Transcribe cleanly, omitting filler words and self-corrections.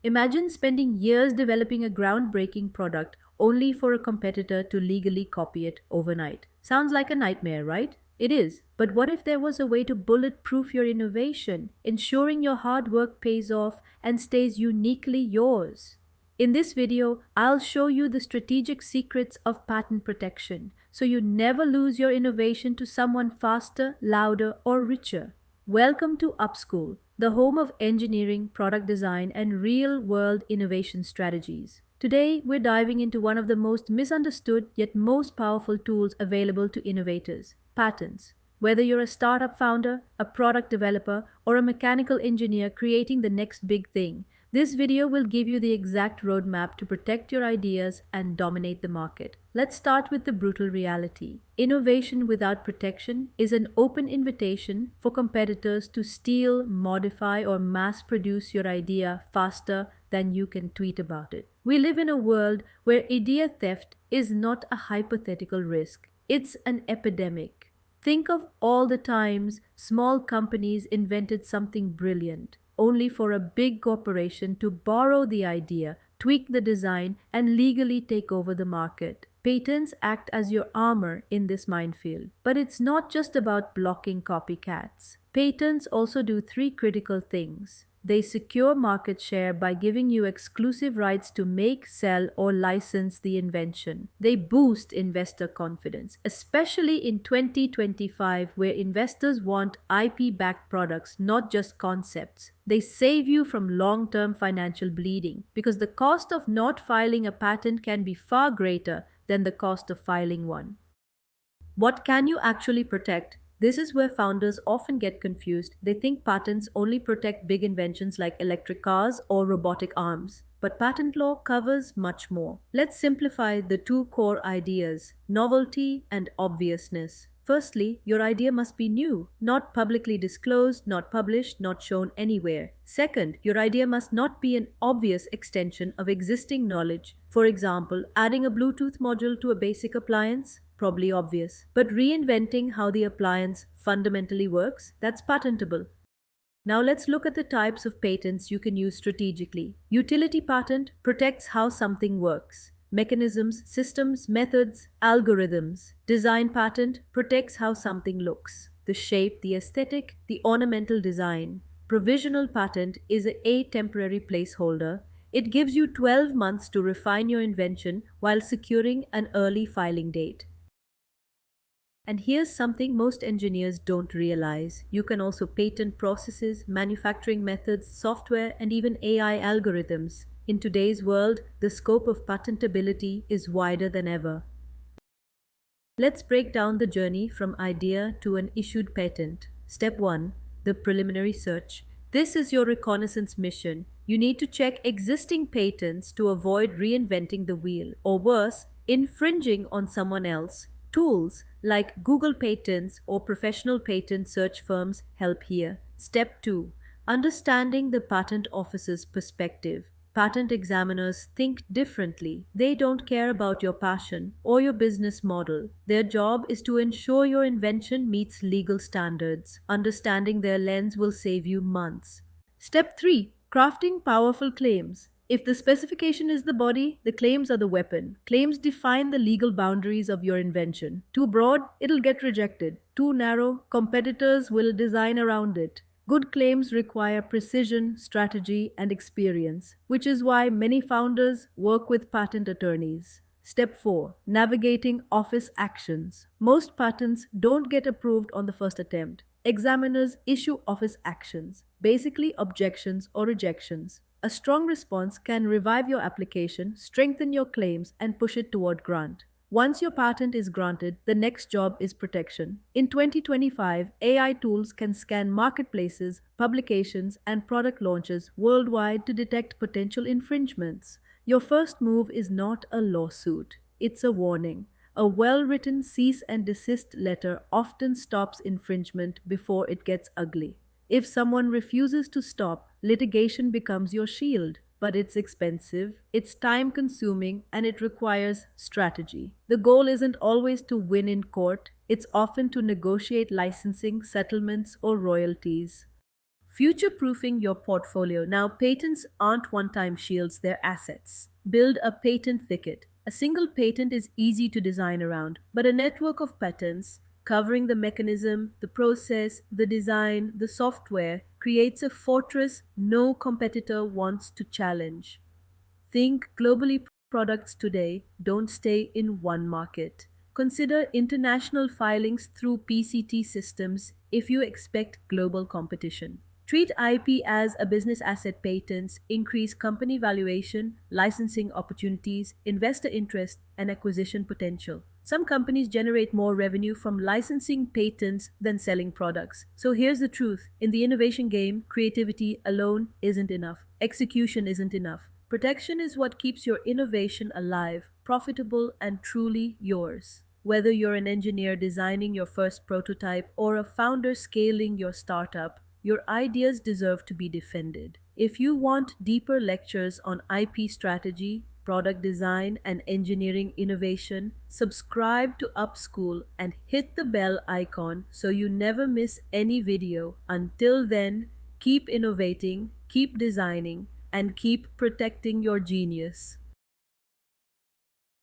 Imagine spending years developing a groundbreaking product only for a competitor to legally copy it overnight. Sounds like a nightmare, right? It is. But what if there was a way to bulletproof your innovation, ensuring your hard work pays off and stays uniquely yours? In this video, I'll show you the strategic secrets of patent protection so you never lose your innovation to someone faster, louder, or richer. Welcome to UpSkul, the home of engineering, product design, and real world innovation strategies. Today, we're diving into one of the most misunderstood yet most powerful tools available to innovators: patents. Whether you're a startup founder, a product developer, or a mechanical engineer creating the next big thing, this video will give you the exact roadmap to protect your ideas and dominate the market. Let's start with the brutal reality. Innovation without protection is an open invitation for competitors to steal, modify, or mass produce your idea faster than you can tweet about it. We live in a world where idea theft is not a hypothetical risk, it's an epidemic. Think of all the times small companies invented something brilliant, only for a big corporation to borrow the idea, tweak the design, and legally take over the market. Patents act as your armor in this minefield. But it's not just about blocking copycats. Patents also do three critical things. They secure market share by giving you exclusive rights to make, sell, or license the invention. They boost investor confidence, especially in 2025, where investors want IP-backed products, not just concepts. They save you from long-term financial bleeding because the cost of not filing a patent can be far greater than the cost of filing one. What can you actually protect? This is where founders often get confused. They think patents only protect big inventions like electric cars or robotic arms. But patent law covers much more. Let's simplify the two core ideas: novelty and obviousness. Firstly, your idea must be new, not publicly disclosed, not published, not shown anywhere. Second, your idea must not be an obvious extension of existing knowledge. For example, adding a Bluetooth module to a basic appliance? Probably obvious. But reinventing how the appliance fundamentally works? That's patentable. Now let's look at the types of patents you can use strategically. Utility patent protects how something works: mechanisms, systems, methods, algorithms. Design patent protects how something looks: the shape, the aesthetic, the ornamental design. Provisional patent is a temporary placeholder. It gives you 12 months to refine your invention while securing an early filing date. And here's something most engineers don't realize. You can also patent processes, manufacturing methods, software, and even AI algorithms. In today's world, the scope of patentability is wider than ever. Let's break down the journey from idea to an issued patent. Step 1. The preliminary search. This is your reconnaissance mission. You need to check existing patents to avoid reinventing the wheel, or worse, infringing on someone else. Tools like Google Patents or professional patent search firms help here. Step 2. Understanding the patent office's perspective. Patent examiners think differently. They don't care about your passion or your business model. Their job is to ensure your invention meets legal standards. Understanding their lens will save you months. Step 3. Crafting powerful claims. If the specification is the body, the claims are the weapon. Claims define the legal boundaries of your invention. Too broad, it'll get rejected. Too narrow, competitors will design around it. Good claims require precision, strategy, and experience, which is why many founders work with patent attorneys. Step 4. Navigating office actions. Most patents don't get approved on the first attempt. Examiners issue office actions, basically objections or rejections. A strong response can revive your application, strengthen your claims, and push it toward grant. Once your patent is granted, the next job is protection. In 2025, AI tools can scan marketplaces, publications, and product launches worldwide to detect potential infringements. Your first move is not a lawsuit, it's a warning. A well-written cease and desist letter often stops infringement before it gets ugly. If someone refuses to stop, litigation becomes your shield. But it's expensive, it's time-consuming, and it requires strategy. The goal isn't always to win in court, it's often to negotiate licensing, settlements, or royalties. Future proofing your portfolio. Now, patents aren't one time shields, they're assets. Build a patent thicket. A single patent is easy to design around, but a network of patents covering the mechanism, the process, the design, the software creates a fortress no competitor wants to challenge. Think globally products today don't stay in one market. Consider international filings through PCT systems if you expect global competition. Treat IP as a business asset patents, increase company valuation, licensing opportunities, investor interest, and acquisition potential. Some companies generate more revenue from licensing patents than selling products. So here's the truth. In the innovation game, creativity alone isn't enough. Execution isn't enough. Protection is what keeps your innovation alive, profitable, and truly yours. Whether you're an engineer designing your first prototype or a founder scaling your startup, your ideas deserve to be defended. If you want deeper lectures on IP strategy, product design, and engineering innovation, subscribe to UpSkul and hit the bell icon so you never miss any video. Until then, keep innovating, keep designing, and keep protecting your genius.